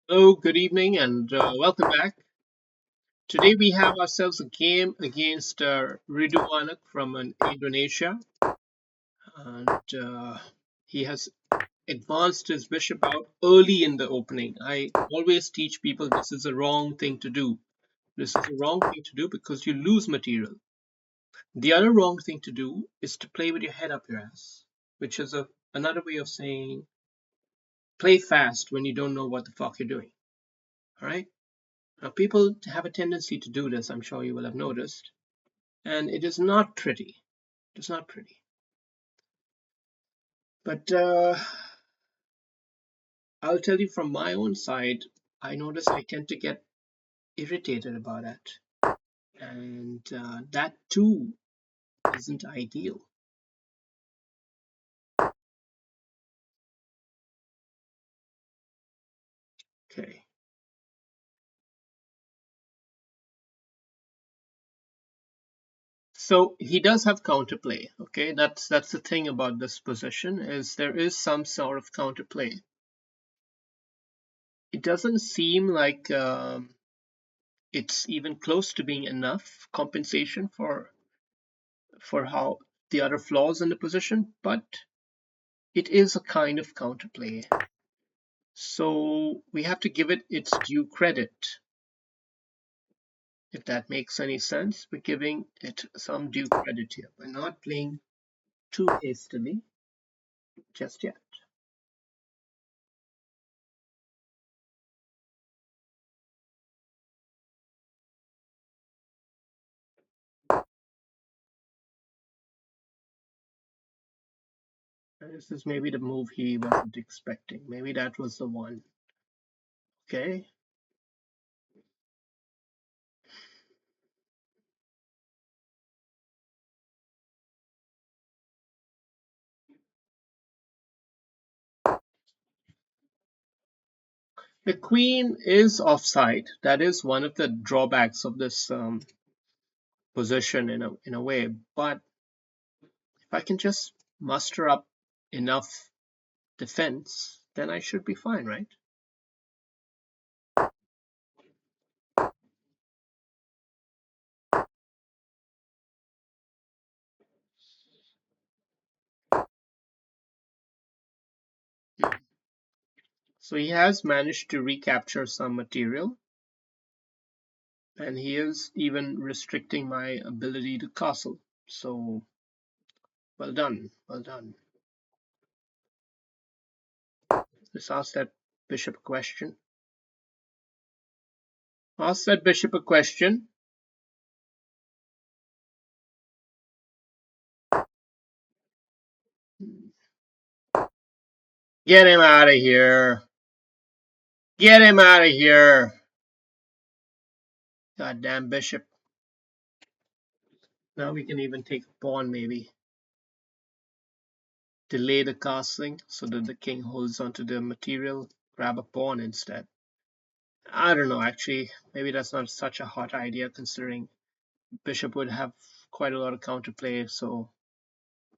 Hello, good evening, and welcome back. Today we have ourselves a game against Rudianok from Indonesia, and he has advanced his bishop out early in the opening. I always teach people this is a wrong thing to do. This is a wrong thing to do because you lose material. The other wrong thing to do is to play with your head up your ass, which is another way of saying play fast when you don't know what the fuck you're doing. All right? Now, people have a tendency to do this, I'm sure you will have noticed, and it is not pretty. It's not pretty. But I'll tell you from my own side, I notice I tend to get irritated about it, and that too isn't ideal. Okay. So he does have counterplay. Okay, that's the thing about this position is there is some sort of counterplay. It doesn't seem like it's even close to being enough compensation for how the other flaws in the position, but it is a kind of counterplay. So we have to give it its due credit. If that makes any sense, we're giving it some due credit here. We're not playing too hastily just yet. And this is maybe the move he wasn't expecting. Maybe that was the one. Okay. The queen is offside. That is one of the drawbacks of this position in a way. But if I can just muster up enough defense, then I should be fine, right? So he has managed to recapture some material, and he is even restricting my ability to castle. So well done, well done. Let's ask that bishop a question. Ask that bishop a question. Get him out of here. Get him out of here. Goddamn bishop. Now we can even take a pawn, maybe. Delay the castling so that the king holds onto the material. Grab a pawn instead. I don't know, actually. Maybe that's not such a hot idea considering bishop would have quite a lot of counterplay, so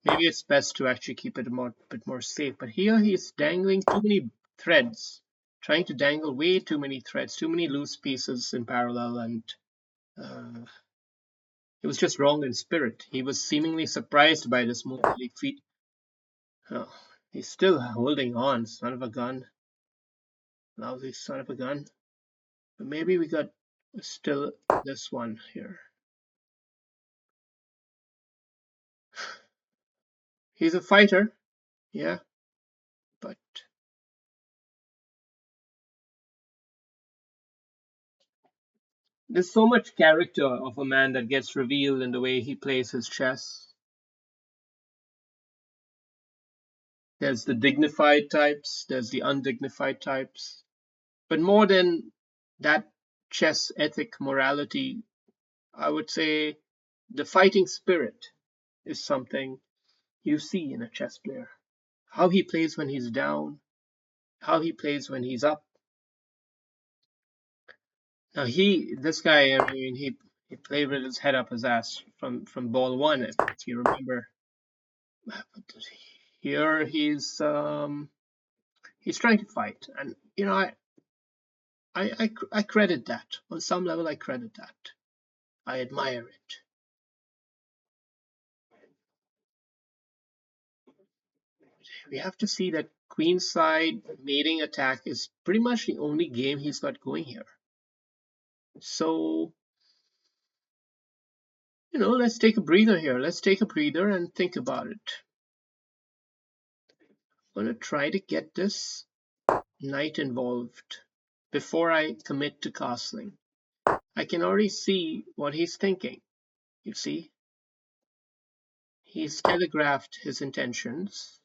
maybe it's best to actually keep it a bit more safe. But here he's dangling too many threads, trying to dangle way too many threads, too many loose pieces in parallel, and uh, it was just wrong in spirit. He was seemingly surprised by this move. Oh, he's still holding on, son of a gun. Lousy son of a gun. But maybe we got still this one here. He's a fighter, yeah, but there's so much character of a man that gets revealed in the way he plays his chess. There's the dignified types, there's the undignified types. But more than that chess ethic morality, I would say the fighting spirit is something you see in a chess player. How he plays when he's down, how he plays when he's up. Now this guy, I mean, he played with his head up his ass from ball one, if you remember. Here he's trying to fight, and I credit that. On some level, I credit that. I admire it. We have to see that queenside mating attack is pretty much the only game he's got going here. So, let's take a breather here. Let's take a breather and think about it. I'm going to try to get this knight involved before I commit to castling. I can already see what he's thinking. You see? He's telegraphed his intentions,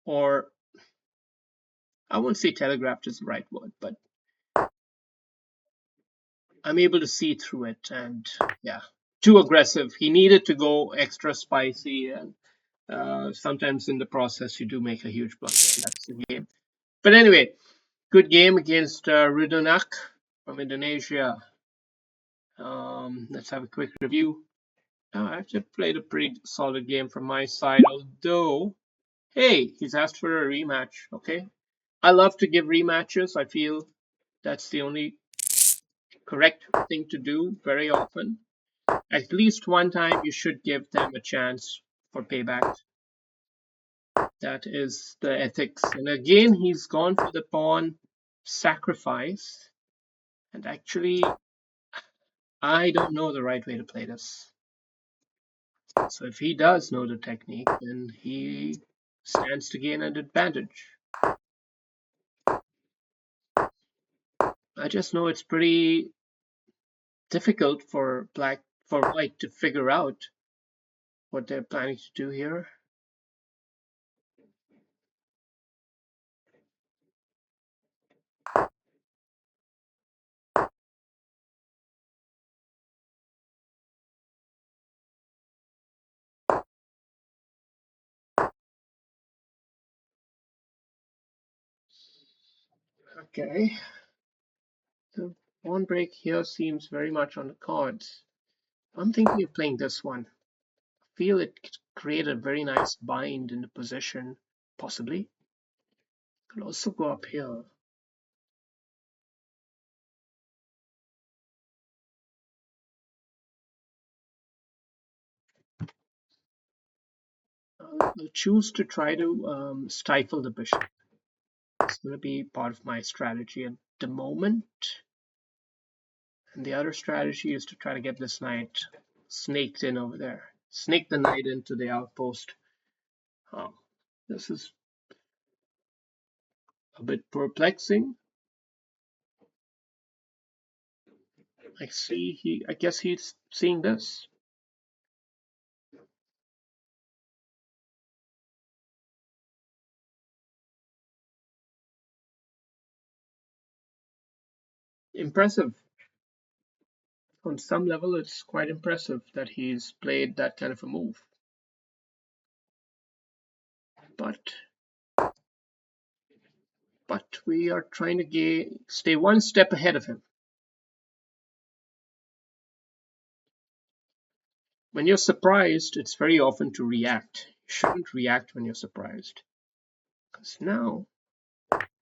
or I won't say telegraphed is the right word, but I'm able to see through it, and yeah, too aggressive. He needed to go extra spicy, and sometimes in the process you do make a huge blunder. That's the game. But anyway, good game against Rudianok from Indonesia. Let's have a quick review. I actually played a pretty solid game from my side, although, hey, he's asked for a rematch. Okay, I love to give rematches. I feel that's the only correct thing to do very often. At least one time you should give them a chance for payback. That is the ethics. And again, he's gone for the pawn sacrifice. And actually, I don't know the right way to play this. So if he does know the technique, then he stands to gain an advantage. I just know it's pretty difficult for white to figure out what they're planning to do here. Okay. The pawn break here seems very much on the cards. I'm thinking of playing this one. I feel it could create a very nice bind in the position, possibly. Could also go up here. I'll choose to try to stifle the bishop. It's going to be part of my strategy at the moment. And the other strategy is to try to get this knight snaked in over there. Snake the knight into the outpost. Oh, this is a bit perplexing. I guess he's seeing this. Impressive. On some level, it's quite impressive that he's played that kind of a move. But we are trying to stay one step ahead of him. When you're surprised, it's very often to react. You shouldn't react when you're surprised. Because now,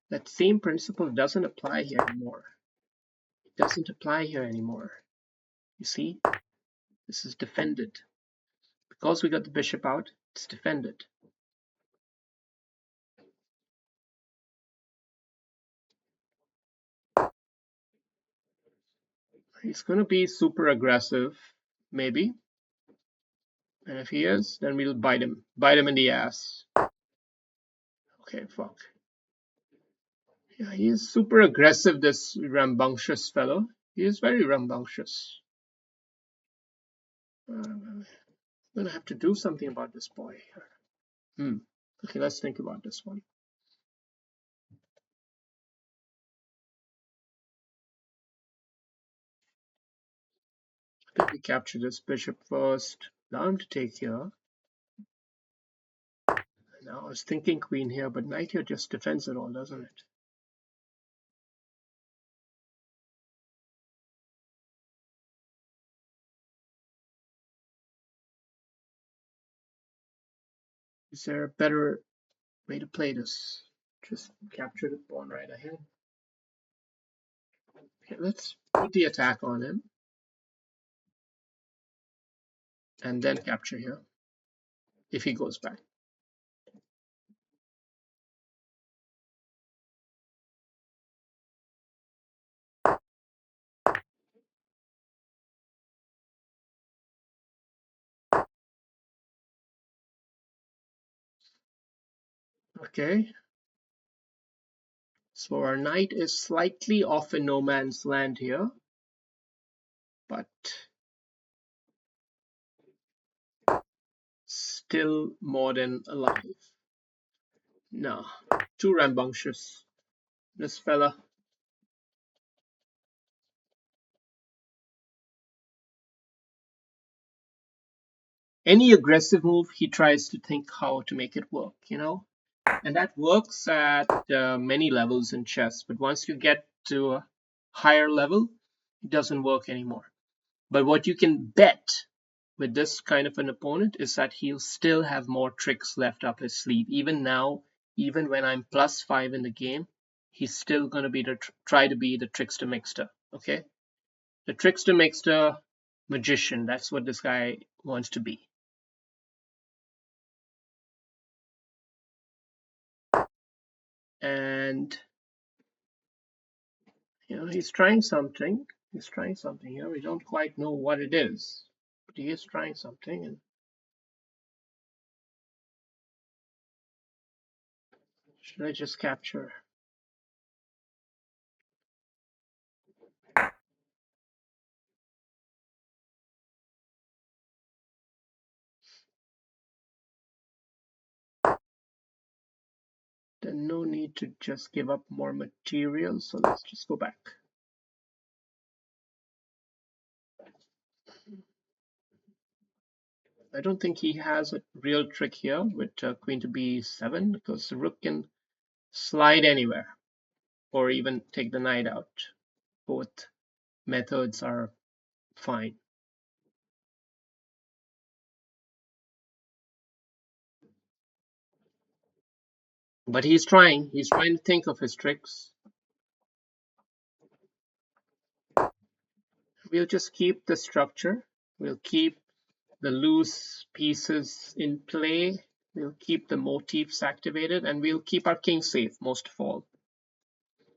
that same principle doesn't apply here anymore. It doesn't apply here anymore. You see? This is defended. Because we got the bishop out, it's defended. He's going to be super aggressive, maybe. And if he is, then we'll bite him. Bite him in the ass. Okay, fuck. Yeah, he is super aggressive, this rambunctious fellow. He is very rambunctious. I'm gonna have to do something about this boy here. Okay, let's think about this one. I think we capture this bishop first. Allow him to take here. Now I was thinking queen here, but knight here just defends it all, doesn't it? Is there a better way to play this? Just capture the pawn right ahead. Okay, let's put the attack on him and then capture here if he goes back. Okay, so our knight is slightly off in no man's land here, but still more than alive. No, too rambunctious. This fella. Any aggressive move, he tries to think how to make it work, you know? And that works at many levels in chess, but once you get to a higher level, it doesn't work anymore. But what you can bet with this kind of an opponent is that he'll still have more tricks left up his sleeve. Even now, even when I'm +5 in the game, he's still going to be try to be the trickster mixter. Okay, the trickster mixter magician. That's what this guy wants to be. And he's trying something. He's trying something here. We don't quite know what it is, but he is trying something. And should I just capture? Then no need to just give up more material. So let's just go back. I don't think he has a real trick here with queen to b7 because the rook can slide anywhere or even take the knight out. Both methods are fine. But he's trying. He's trying to think of his tricks. We'll just keep the structure. We'll keep the loose pieces in play. We'll keep the motifs activated, and we'll keep our king safe most of all.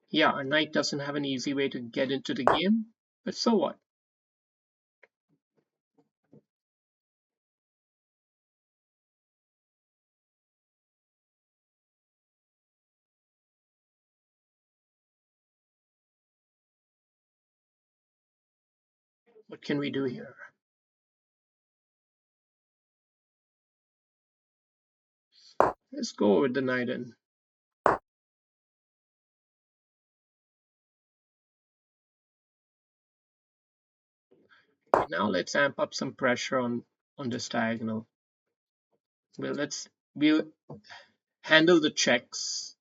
Yeah, our knight doesn't have an easy way to get into the game, but so what? What can we do here? Let's go with the knight in. Now let's amp up some pressure on this diagonal. We'll handle the checks.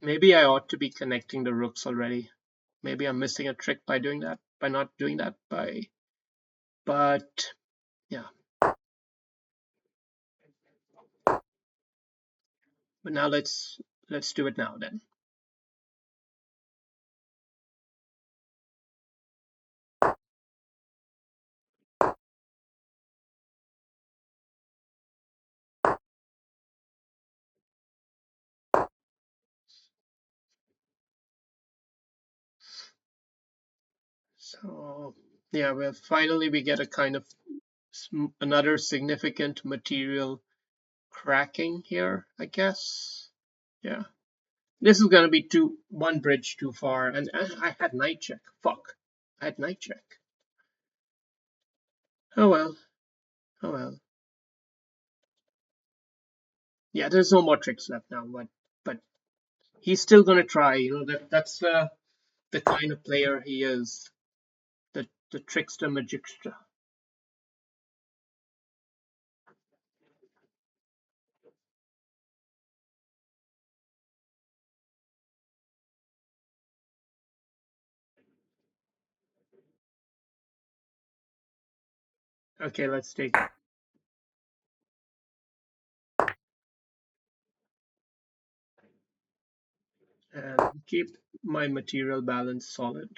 Maybe I ought to be connecting the rooks already. Maybe I'm missing a trick by doing that, by not doing that, but yeah. But now let's do it now then. So yeah, well, finally we get a kind of another significant material cracking here, I guess. Yeah, this is gonna be one bridge too far, and I had knight check. Fuck, I had knight check. Oh well, oh well. Yeah, there's no more tricks left now, but he's still gonna try. That's the kind of player he is. The trickster magicster. Okay, let's take it. And keep my material balance solid.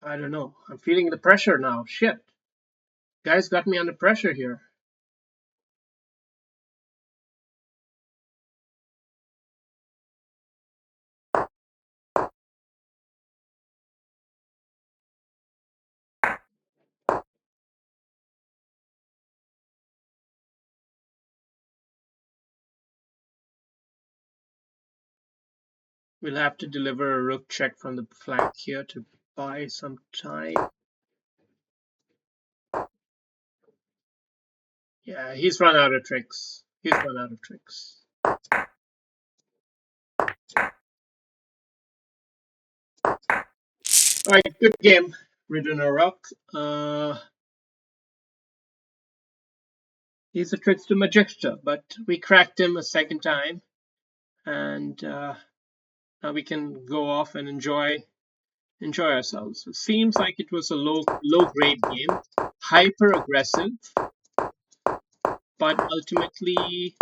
I don't know. I'm feeling the pressure now. Shit. Guys got me under pressure here. We'll have to deliver a rook check from the flank here to buy some time. Yeah, he's run out of tricks. He's run out of tricks. All right, good game, Rudianok. He's a trickster Magicster, but we cracked him a second time, and now we can go off and enjoy ourselves. It seems like it was a low grade game, hyper aggressive, but ultimately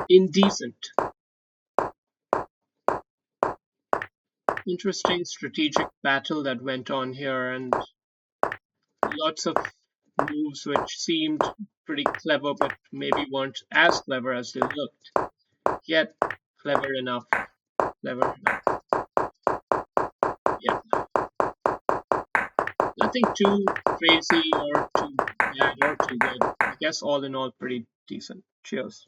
indecent. Interesting strategic battle that went on here, and lots of moves which seemed pretty clever, but maybe weren't as clever as they looked. Yet clever enough. Clever enough. Yeah. Nothing too crazy or too bad or too good. I guess all in all, pretty decent. Cheers.